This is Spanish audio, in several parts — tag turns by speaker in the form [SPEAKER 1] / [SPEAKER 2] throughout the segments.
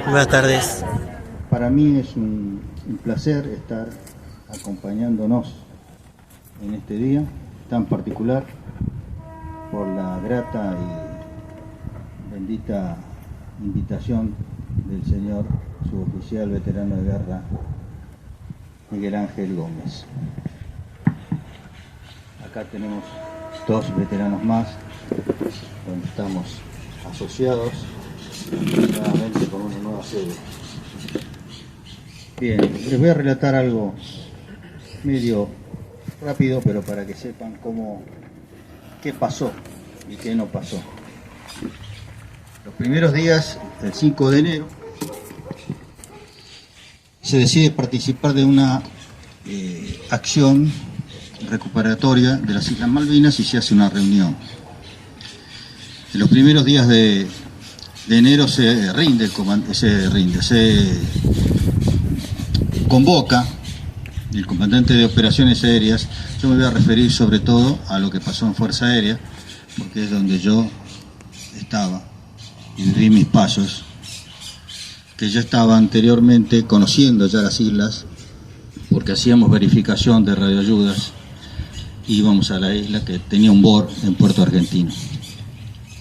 [SPEAKER 1] Buenas tardes.
[SPEAKER 2] Para mí es un placer estar acompañándonos en este día tan particular por la grata y bendita invitación del señor suboficial veterano de guerra Miguel Ángel Gómez. Acá tenemos dos veteranos más, donde estamos asociados nuevamente con una nueva sede. Bien, les voy a relatar algo medio rápido, pero para que sepan qué pasó y qué no pasó. Los primeros días, el 5 de enero, se decide participar de una acción recuperatoria de las Islas Malvinas y se hace una reunión. En los primeros días de enero se convoca el comandante de operaciones aéreas. Yo me voy a referir sobre todo a lo que pasó en Fuerza Aérea, porque es donde yo estaba y viví mis pasos, que ya estaba anteriormente conociendo ya las islas, porque hacíamos verificación de radioayudas, íbamos a la isla que tenía un BOR en Puerto Argentino.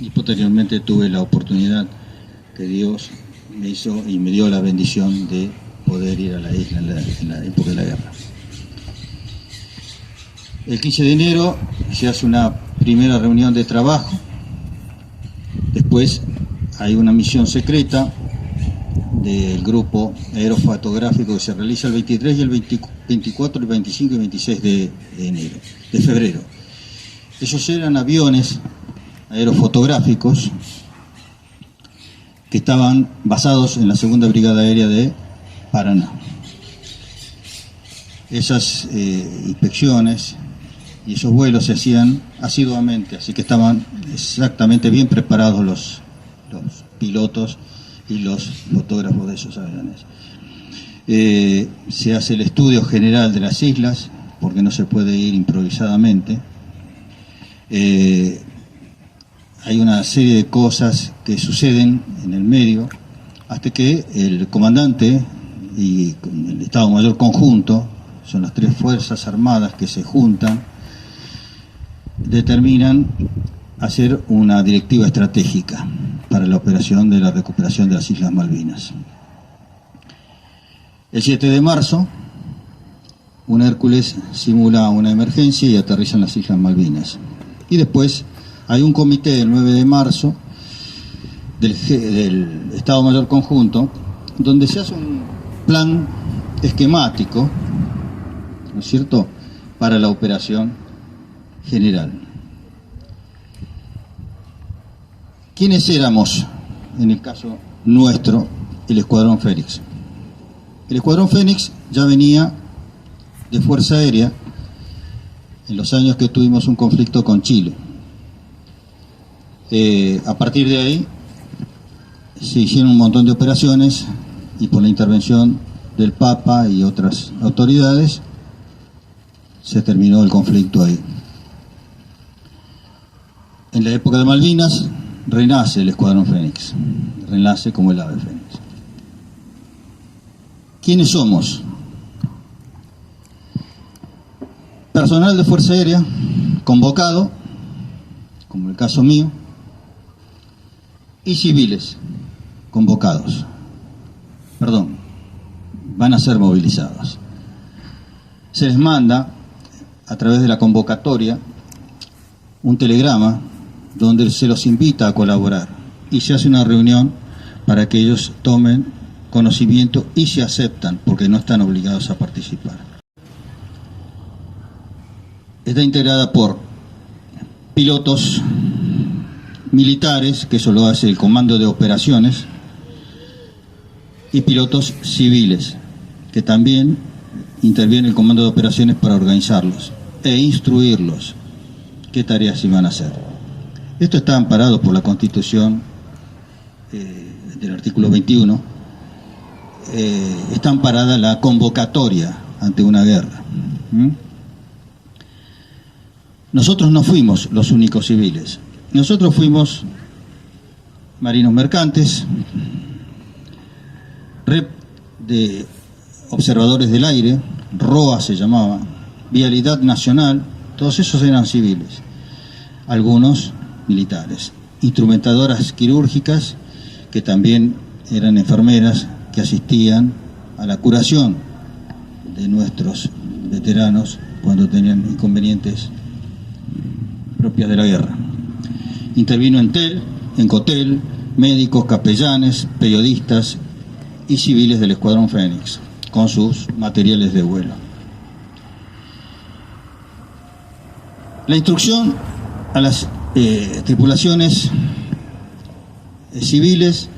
[SPEAKER 2] Y posteriormente tuve la oportunidad que Dios me hizo y me dio la bendición de poder ir a la isla en la época de la guerra. El 15 de enero se hace una primera reunión de trabajo, después hay una misión secreta del grupo aerofotográfico que se realiza el 23 y el 24, el 25 y 26 de febrero. Esos eran aviones aerofotográficos que estaban basados en la Segunda Brigada Aérea de Paraná. Esas inspecciones y esos vuelos se hacían asiduamente, así que estaban exactamente bien preparados los pilotos y los fotógrafos de esos aviones. Se hace el estudio general de las islas, porque no se puede ir improvisadamente. Hay una serie de cosas que suceden en el medio, hasta que el comandante y el Estado Mayor Conjunto, son las tres fuerzas armadas que se juntan, determinan hacer una directiva estratégica para la operación de la recuperación de las Islas Malvinas. El 7 de marzo, un Hércules simula una emergencia y aterriza en las Islas Malvinas. Y después hay un comité el 9 de marzo del Estado Mayor Conjunto, donde se hace un plan esquemático, ¿no es cierto?, para la operación general. ¿Quiénes éramos, en el caso nuestro, el Escuadrón Fénix? El Escuadrón Fénix ya venía de Fuerza Aérea en los años que tuvimos un conflicto con Chile. A partir de ahí se hicieron un montón de operaciones y por la intervención del Papa y otras autoridades se terminó el conflicto ahí. En la época de Malvinas renace el Escuadrón Fénix, renace como el ave Fénix. ¿Quiénes somos? Personal de Fuerza Aérea convocado, como el caso mío, y civiles convocados. Perdón, van a ser movilizados. Se les manda a través de la convocatoria un telegrama donde se los invita a colaborar y se hace una reunión para que ellos tomen conocimiento y se aceptan, porque no están obligados a participar. Está integrada por pilotos militares, que eso lo hace el Comando de Operaciones, y pilotos civiles, que también interviene el Comando de Operaciones para organizarlos e instruirlos qué tareas iban a hacer. Esto está amparado por la Constitución del artículo 21. Está amparada la convocatoria ante una guerra. Nosotros no fuimos los únicos civiles. Nosotros fuimos marinos mercantes, de observadores del aire, ROA se llamaba, Vialidad Nacional, todos esos eran civiles, algunos militares, instrumentadoras quirúrgicas que también eran enfermeras que asistían a la curación de nuestros veteranos cuando tenían inconvenientes propias de la guerra. Intervino en TEL, en COTEL, médicos, capellanes, periodistas y civiles del Escuadrón Fénix, con sus materiales de vuelo. La instrucción a las tripulaciones civiles,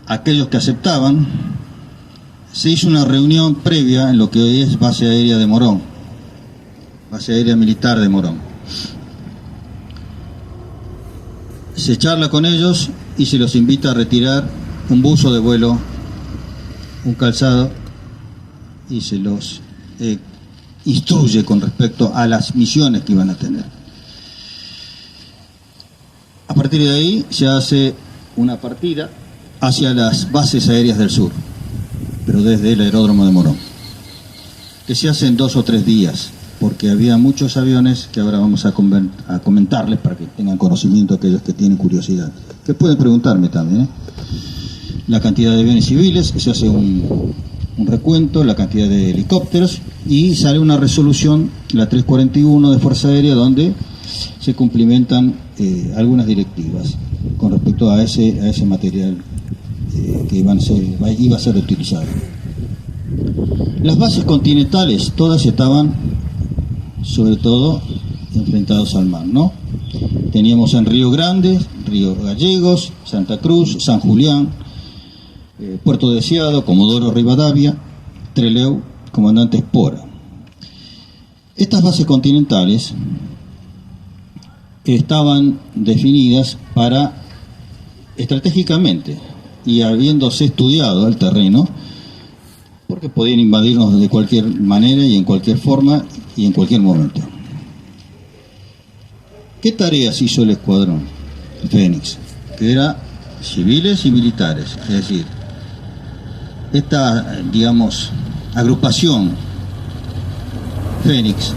[SPEAKER 2] aquellos que aceptaban, se hizo una reunión previa en lo que hoy es Base Aérea de Morón, Base Aérea Militar de Morón. Se charla con ellos y se los invita a retirar un buzo de vuelo, un calzado, y se los instruye con respecto a las misiones que iban a tener. A partir de ahí se hace una partida hacia las bases aéreas del sur, pero desde el aeródromo de Morón, que se hace en 2 o 3 días, porque había muchos aviones que ahora vamos a comentarles para que tengan conocimiento aquellos que tienen curiosidad, que pueden preguntarme también, la cantidad de aviones civiles, se hace un recuento, la cantidad de helicópteros, y sale una resolución, la 341 de Fuerza Aérea, donde se cumplimentan algunas directivas con respecto a ese material que iba a ser utilizado. Las bases continentales todas estaban sobre todo enfrentados al mar, ¿no? Teníamos en Río Grande, Río Gallegos, Santa Cruz, San Julián, Puerto Deseado, Comodoro Rivadavia, Trelew, Comandante Espora. Estas bases continentales estaban definidas estratégicamente y habiéndose estudiado el terreno, porque podían invadirnos de cualquier manera y en cualquier forma y en cualquier momento. ¿Qué tareas hizo el Escuadrón Fénix? Que era civiles y militares, es decir, esta, digamos, agrupación Fénix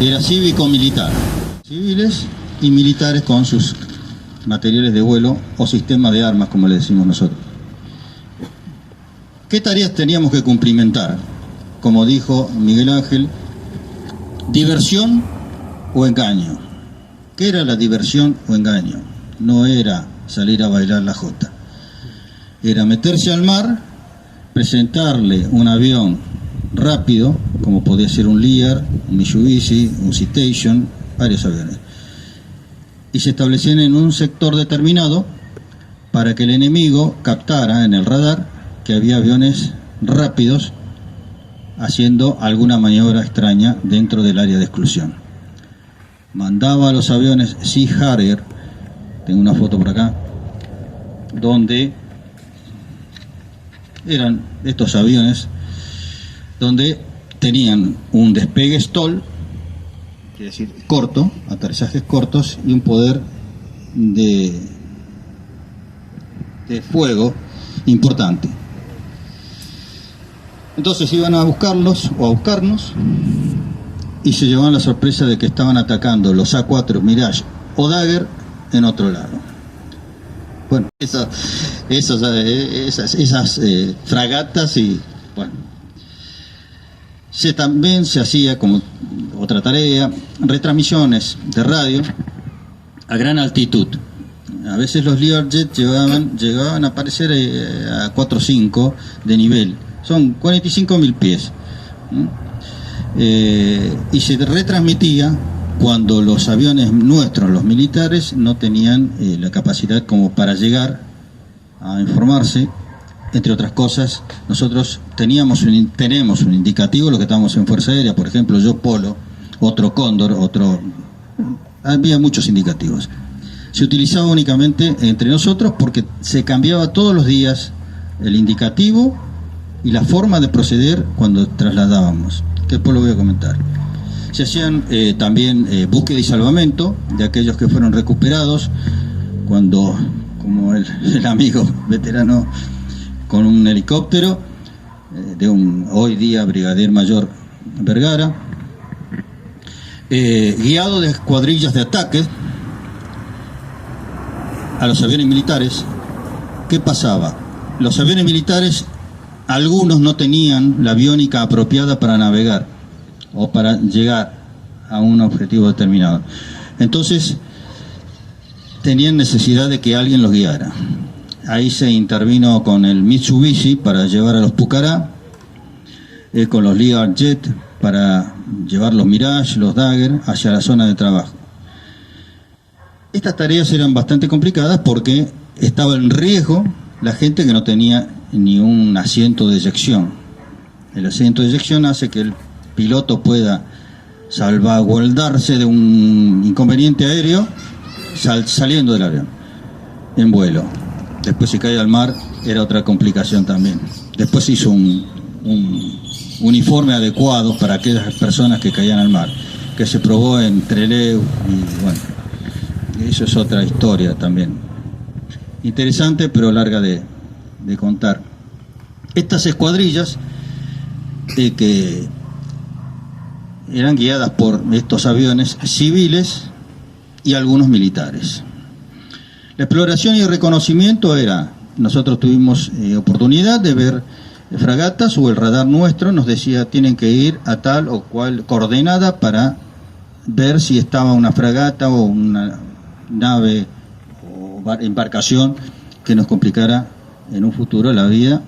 [SPEAKER 2] era cívico-militar, civiles y militares con sus materiales de vuelo o sistemas de armas, como le decimos nosotros. ¿Qué tareas teníamos que cumplimentar? Como dijo Miguel Ángel, diversión o engaño. ¿Qué era la diversión o engaño? No era salir a bailar la jota. Era meterse al mar, presentarle un avión rápido, como podía ser un Lear, un Mitsubishi, un Citation, varios aviones. Y se establecían en un sector determinado para que el enemigo captara en el radar que había aviones rápidos haciendo alguna maniobra extraña dentro del área de exclusión. Mandaba a los aviones Sea Harrier, tengo una foto por acá, donde eran estos aviones donde tenían un despegue stall, es decir, corto, aterrizajes cortos y un poder de fuego importante. Entonces iban a buscarlos o a buscarnos y se llevaban la sorpresa de que estaban atacando los A4 Mirage o Dagger en otro lado. Bueno, esas fragatas y bueno. También se hacía como otra tarea, retransmisiones de radio a gran altitud. A veces los Learjet llegaban a aparecer a 4 o 5 de nivel. Son 45.000 pies. Y se retransmitía cuando los aviones nuestros, los militares, no tenían la capacidad como para llegar a informarse. Entre otras cosas, nosotros tenemos un indicativo, lo que estábamos en Fuerza Aérea, por ejemplo, yo Polo, otro Cóndor, había muchos indicativos. Se utilizaba únicamente entre nosotros porque se cambiaba todos los días el indicativo y la forma de proceder cuando trasladábamos, que después lo voy a comentar. Se hacían también búsqueda y salvamento de aquellos que fueron recuperados, cuando, como el amigo veterano con un helicóptero de un hoy día brigadier mayor Vergara, guiado de escuadrillas de ataque a los aviones militares. ¿Qué pasaba? Los aviones militares, algunos no tenían la aviónica apropiada para navegar o para llegar a un objetivo determinado. Entonces, tenían necesidad de que alguien los guiara. Ahí se intervino con el Mitsubishi para llevar a los Pucará, con los Learjet para llevar los Mirage, los Dagger hacia la zona de trabajo. Estas tareas eran bastante complicadas porque estaba en riesgo la gente que no tenía ni un asiento de eyección. El asiento de eyección hace que el piloto pueda salvaguardarse de un inconveniente aéreo saliendo del avión, en vuelo. Después, si cae al mar, era otra complicación también. Después se hizo un uniforme adecuado para aquellas personas que caían al mar, que se probó en Trelew, y bueno, eso es otra historia también. Interesante, pero larga de contar. Estas escuadrillas que eran guiadas por estos aviones civiles y algunos militares. La exploración y el reconocimiento era, nosotros tuvimos oportunidad de ver fragatas, o el radar nuestro nos decía tienen que ir a tal o cual coordenada para ver si estaba una fragata o una nave o embarcación que nos complicara en un futuro la vida.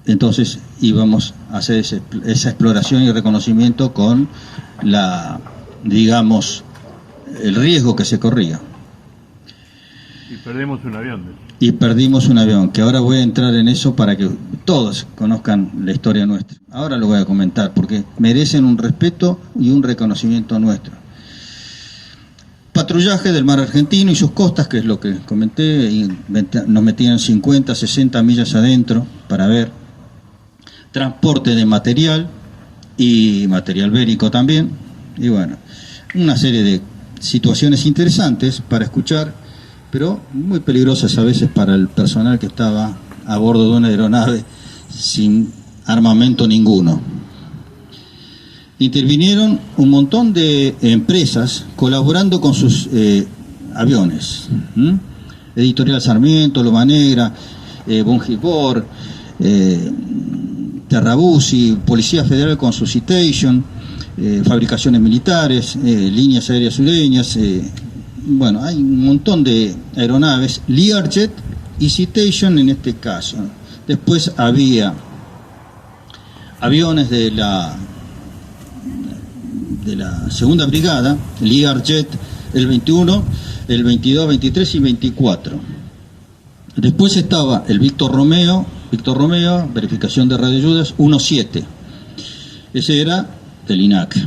[SPEAKER 2] Entonces íbamos a hacer esa exploración y reconocimiento con digamos, el riesgo que se corría.
[SPEAKER 1] Y perdimos un avión.
[SPEAKER 2] Y perdimos un avión, que ahora voy a entrar en eso para que todos conozcan la historia nuestra. Ahora lo voy a comentar porque merecen un respeto y un reconocimiento nuestro. Patrullaje del mar argentino y sus costas, que es lo que comenté, y nos metían 50, 60 millas adentro para ver. Transporte de material y material bélico también. Y bueno, una serie de situaciones interesantes para escuchar, pero muy peligrosas a veces para el personal que estaba a bordo de una aeronave sin armamento ninguno. Intervinieron un montón de empresas colaborando con sus aviones. Editorial Sarmiento, Loma Negra, Bungibor, Terrabusi, Policía Federal con su Citation, fabricaciones militares, líneas aéreas sureñas. Bueno, hay un montón de aeronaves, Learjet y Citation en este caso. Después había aviones de la segunda brigada, Learjet, el 21, el 22, 23 y 24. Después estaba el Víctor Romeo, verificación de radioayudas, 17. Ese era del INAC.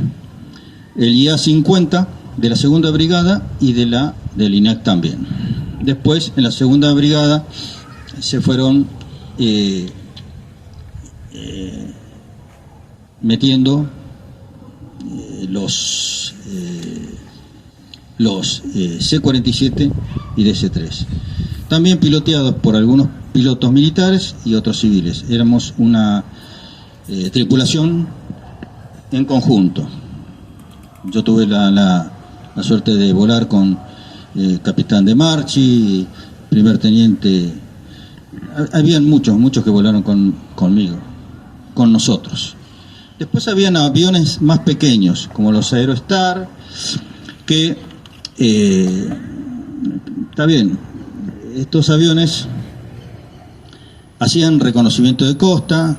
[SPEAKER 2] El IA-50 de la segunda brigada y del INAC también. Después, en la segunda brigada, se fueron metiendo los C-47 y DC-3. También piloteados por algunos pilotos militares y otros civiles. Éramos una tripulación en conjunto. Yo tuve la suerte de volar con capitán de Marchi, primer teniente. Habían muchos que volaron conmigo, con nosotros. Después habían aviones más pequeños, como los Aerostar, que está bien, estos aviones hacían reconocimiento de costa,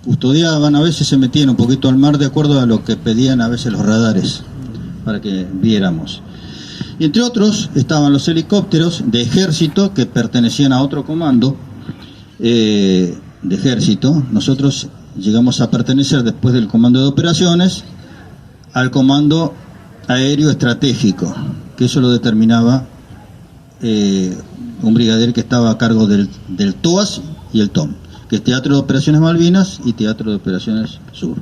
[SPEAKER 2] custodiaban, a veces se metían un poquito al mar de acuerdo a lo que pedían a veces los radares, para que viéramos. Y entre otros estaban los helicópteros de ejército que pertenecían a otro comando de ejército. Nosotros llegamos a pertenecer, después del comando de operaciones, al comando aéreo estratégico, que eso lo determinaba un brigadier que estaba a cargo del TOAS y el TOM, que es Teatro de Operaciones Malvinas y Teatro de Operaciones Sur.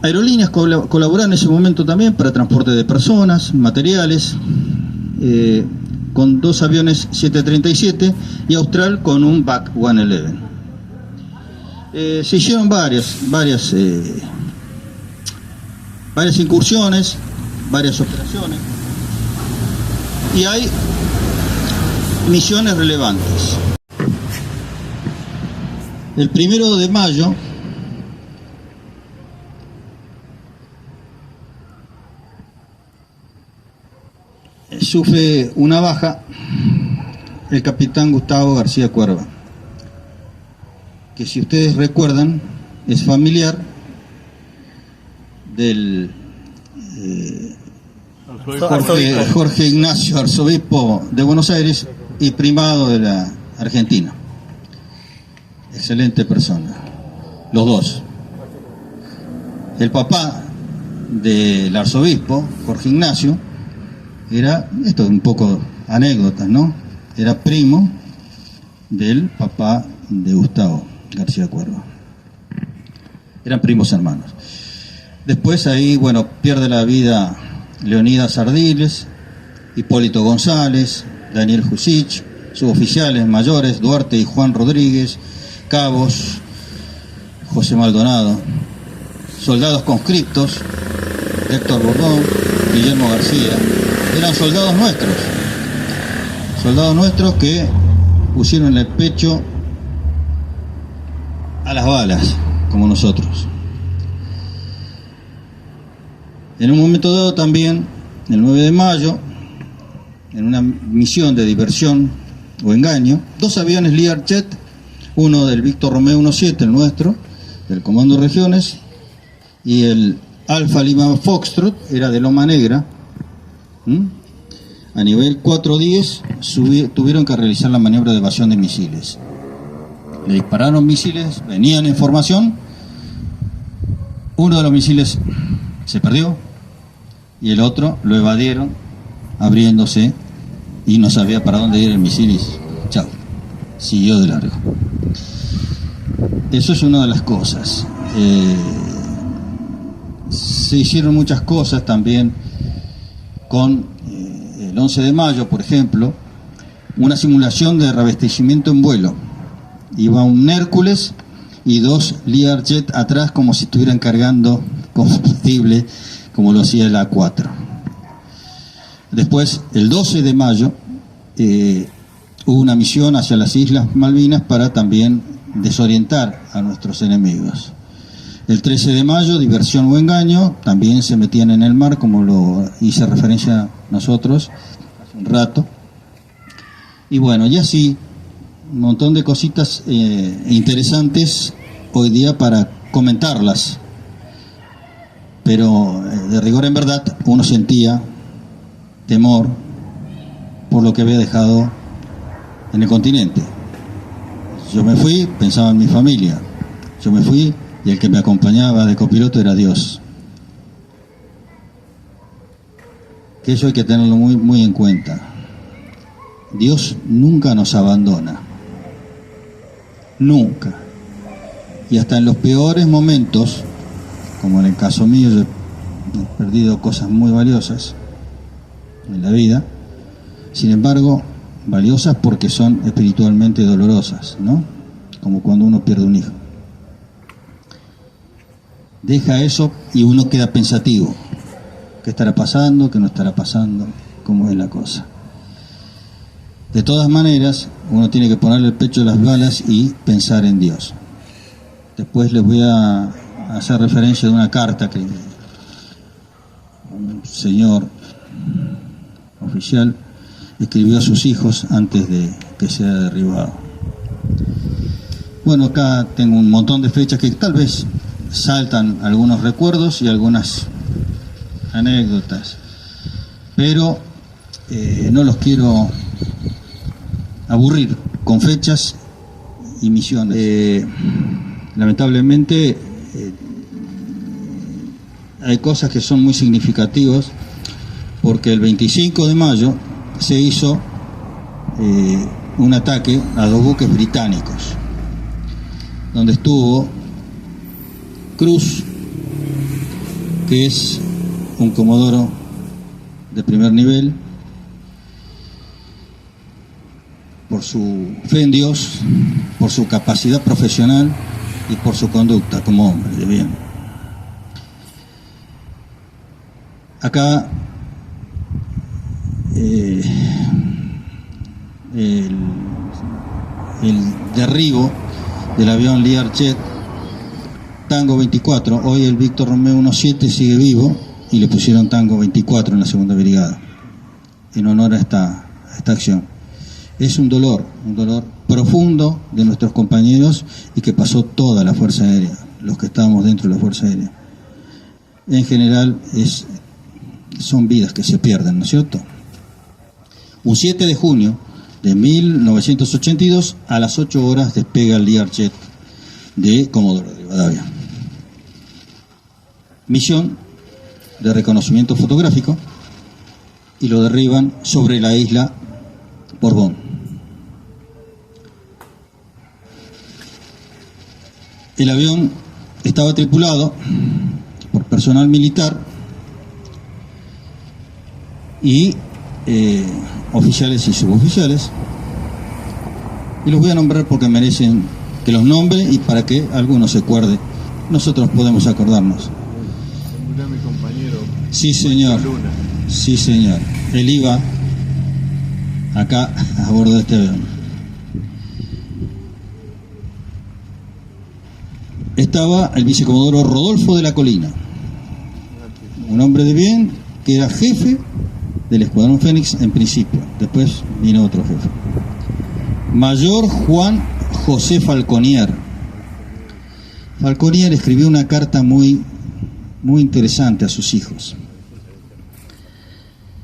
[SPEAKER 2] Aerolíneas colaboraron en ese momento también para transporte de personas, materiales. con 2 aviones 737 y Austral con un BAC 111. Se hicieron varias incursiones, varias operaciones, y hay misiones relevantes. El 1 de mayo sufre una baja el capitán Gustavo García Cuerva, que, si ustedes recuerdan, es familiar del Jorge Ignacio, arzobispo de Buenos Aires y primado de la Argentina. Excelente persona, los dos. El papá del arzobispo, Jorge Ignacio, era, esto es un poco anécdota, ¿no? Era primo del papá de Gustavo García Cuerva. Eran primos hermanos. Después ahí, bueno, pierde la vida Leonidas Ardiles, Hipólito González, Daniel Jusich, suboficiales mayores Duarte y Juan Rodríguez, cabos José Maldonado, soldados conscriptos Héctor Bordón, Guillermo García. Eran soldados nuestros que pusieron el pecho a las balas, como nosotros. En un momento dado también, el 9 de mayo, en una misión de diversión o engaño, 2 aviones Learjet, uno del Víctor Romeo 17, el nuestro, del Comando Regiones, y el Alfa Lima Foxtrot, era de Loma Negra, a nivel 410, tuvieron que realizar la maniobra de evasión de misiles. Le dispararon misiles, venían en formación, uno de los misiles se perdió y el otro lo evadieron abriéndose y no sabía para dónde ir el misil y chao, siguió de largo. Eso es una de las cosas. Se hicieron muchas cosas también con el 11 de mayo, por ejemplo, una simulación de reabastecimiento en vuelo. Iba un Hércules y 2 Learjet atrás, como si estuvieran cargando combustible, como lo hacía el A4. Después, el 12 de mayo, hubo una misión hacia las Islas Malvinas para también desorientar a nuestros enemigos. El 13 de mayo, diversión o engaño, también se metían en el mar, como lo hice referencia nosotros hace un rato. Y bueno, y así, un montón de cositas interesantes hoy día para comentarlas. Pero de rigor en verdad, uno sentía temor por lo que había dejado en el continente. Yo me fui, pensaba en mi familia. Yo me fui y el que me acompañaba de copiloto era Dios. Que eso hay que tenerlo muy, muy en cuenta. Dios nunca nos abandona. Nunca. Y hasta en los peores momentos, como en el caso mío, yo he perdido cosas muy valiosas en la vida, sin embargo, valiosas porque son espiritualmente dolorosas, ¿no? Como cuando uno pierde un hijo. Deja eso y uno queda pensativo. ¿Qué estará pasando? ¿Qué no estará pasando? ¿Cómo es la cosa? De todas maneras, uno tiene que ponerle el pecho a las balas y pensar en Dios. Después les voy a hacer referencia de una carta que un señor oficial escribió a sus hijos antes de que sea derribado. Bueno, acá tengo un montón de fechas que tal vez saltan algunos recuerdos y algunas anécdotas, pero no los quiero aburrir con fechas y misiones. Lamentablemente hay cosas que son muy significativas, porque el 25 de mayo se hizo un ataque a 2 buques británicos, donde estuvo Cruz, que es un comodoro de primer nivel, por su fe en Dios, por su capacidad profesional y por su conducta como hombre de bien. Acá el derribo del avión Learjet Tango 24, hoy el Víctor Romeo 17 sigue vivo y le pusieron Tango 24 en la segunda brigada en honor a esta acción. Es un dolor profundo de nuestros compañeros y que pasó toda la Fuerza Aérea, los que estábamos dentro de la Fuerza Aérea. En general son vidas que se pierden, ¿no es cierto? Un 7 de junio de 1982 a las 8 horas despega el Learjet de Comodoro Rivadavia. Misión de reconocimiento fotográfico y lo derriban sobre la isla Borbón. El avión estaba tripulado por personal militar y oficiales y suboficiales, y los voy a nombrar porque merecen que los nombre y para que alguno se acuerde. Nosotros podemos acordarnos.
[SPEAKER 1] Mira mi compañero.
[SPEAKER 2] Sí, señor.
[SPEAKER 1] Luna.
[SPEAKER 2] Sí, señor. Él iba acá a bordo de este avión. Estaba el vicecomodoro Rodolfo de la Colina, un hombre de bien que era jefe del Escuadrón Fénix en principio. Después vino otro jefe. Mayor Juan José Falconier. Falconier escribió una carta muy interesante a sus hijos.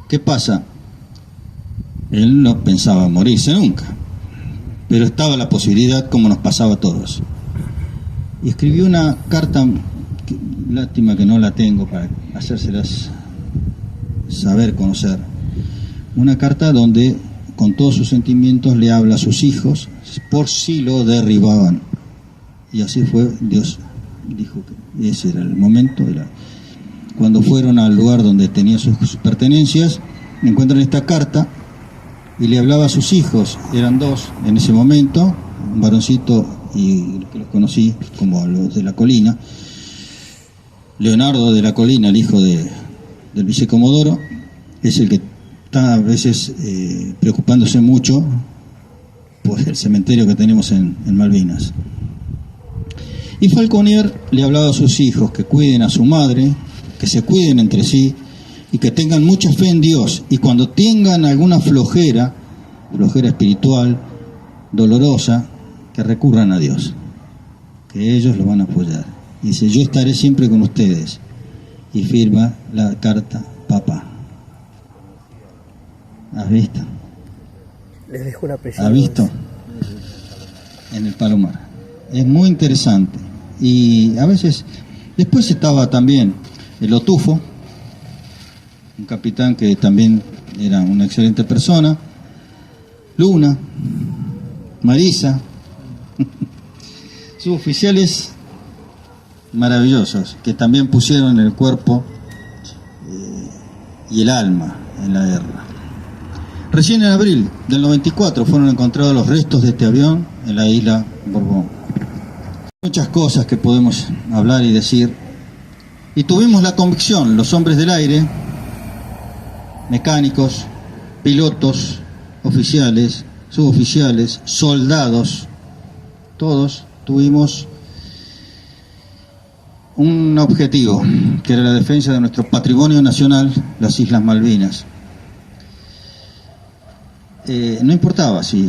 [SPEAKER 2] ¿Qué pasa? Él no pensaba morirse nunca, pero estaba la posibilidad, como nos pasaba a todos. Y escribió una carta, lástima que no la tengo para hacérselas saber, conocer. Una carta donde, con todos sus sentimientos, le habla a sus hijos por si lo derribaban. Y así fue, Dios dijo que ese era el momento. Cuando fueron al lugar donde tenía sus pertenencias, encuentran esta carta y le hablaba a sus hijos. Eran dos en ese momento, un varoncito y que los conocí como los de la Colina. Leonardo de la Colina, el hijo del vicecomodoro, es el que está a veces preocupándose mucho por el cementerio que tenemos en Malvinas. Y Falconier le hablaba a sus hijos que cuiden a su madre, que se cuiden entre sí y que tengan mucha fe en Dios, y cuando tengan alguna flojera espiritual, dolorosa, que recurran a Dios, que ellos lo van a apoyar. Y dice: yo estaré siempre con ustedes. Y firma la carta papá. ¿Has visto?
[SPEAKER 3] Les dejo una presión.
[SPEAKER 2] ¿Has visto? En el Palomar. Es muy interesante. Y a veces, después estaba también el Otufo, un capitán que también era una excelente persona, Luna, Marisa, suboficiales maravillosos que también pusieron el cuerpo y el alma en la guerra. Recién en abril del 94 fueron encontrados los restos de este avión en la isla Borbón. Muchas cosas que podemos hablar y decir, y tuvimos la convicción, los hombres del aire, mecánicos, pilotos, oficiales, suboficiales, soldados, todos tuvimos un objetivo, que era la defensa de nuestro patrimonio nacional, las Islas Malvinas. No importaba si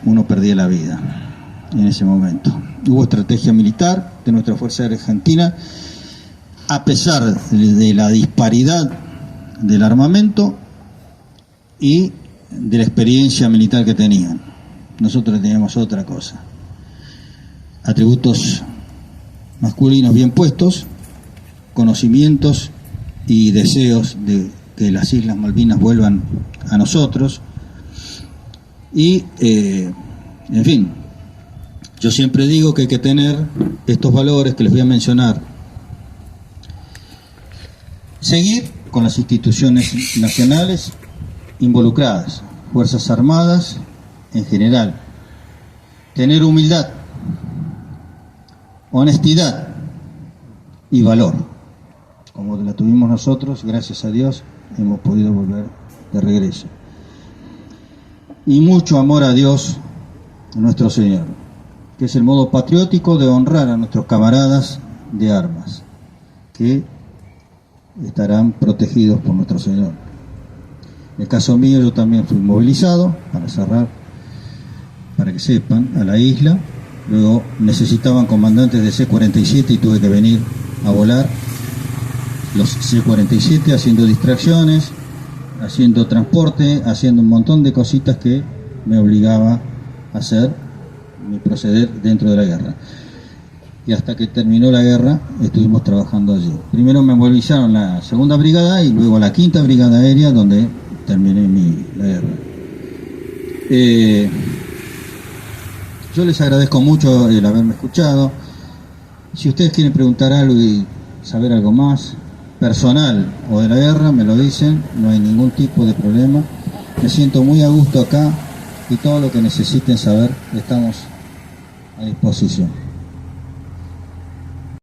[SPEAKER 2] uno perdía la vida en ese momento. Hubo estrategia militar de nuestra Fuerza Aérea Argentina, a pesar de la disparidad del armamento y de la experiencia militar que tenían. Nosotros teníamos otra cosa. Atributos masculinos bien puestos, conocimientos y deseos de que las Islas Malvinas vuelvan a nosotros. Y, en fin, yo siempre digo que hay que tener estos valores que les voy a mencionar. Seguir con las instituciones nacionales involucradas, Fuerzas Armadas, en general. Tener humildad, honestidad y valor. Como la tuvimos nosotros, gracias a Dios, hemos podido volver de regreso. Y mucho amor a Dios, nuestro Señor, que es el modo patriótico de honrar a nuestros camaradas de armas, que estarán protegidos por nuestro Señor. En el caso mío, yo también fui movilizado, para cerrar, para que sepan, a la isla. Luego necesitaban comandantes de C-47 y tuve que venir a volar los C-47 haciendo distracciones, haciendo transporte, haciendo un montón de cositas que me obligaba a hacer mi proceder dentro de la guerra. Y hasta que terminó la guerra estuvimos trabajando allí. Primero me movilizaron la segunda brigada y luego la quinta brigada aérea, donde terminé la guerra. Yo les agradezco mucho el haberme escuchado. Si ustedes quieren preguntar algo y saber algo más personal o de la guerra, me lo dicen, no hay ningún tipo de problema. Me siento muy a gusto acá y todo lo que necesiten saber estamos a disposición.